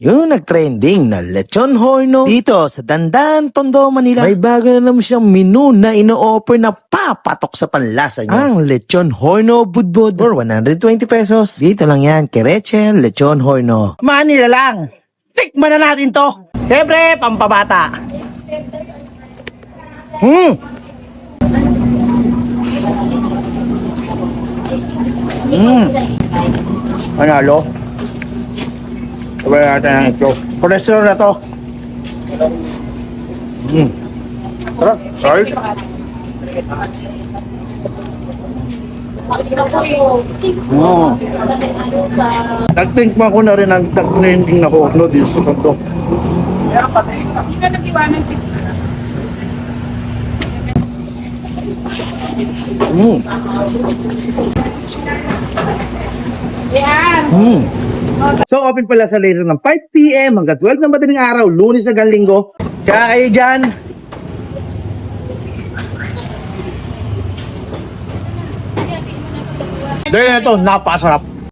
Yung nagtrending na lechon horno dito sa Dandan, Tondo, Manila. May bago na naman siyang menu na ino-offer na papatok sa panlasa niya. Ang lechon horno budbud for 120 pesos. Dito lang yan, Kereche Lechon Horno. Manila lang. Tikman na natin to. Siyempre, pampabata. Panalo. Sabay natin ang ito. Cholesterol na to. Sarap. Sorry. Nag-think ko na rin ang nag-trending na horno din sa Tondo. Sino nag-iwanan si... Yan! So, open pala sa later ng 5 p.m. hanggang 12 ng madaling araw, Lunes hanggang Linggo. Kaya kayo dyan, dahil ito, napasarap.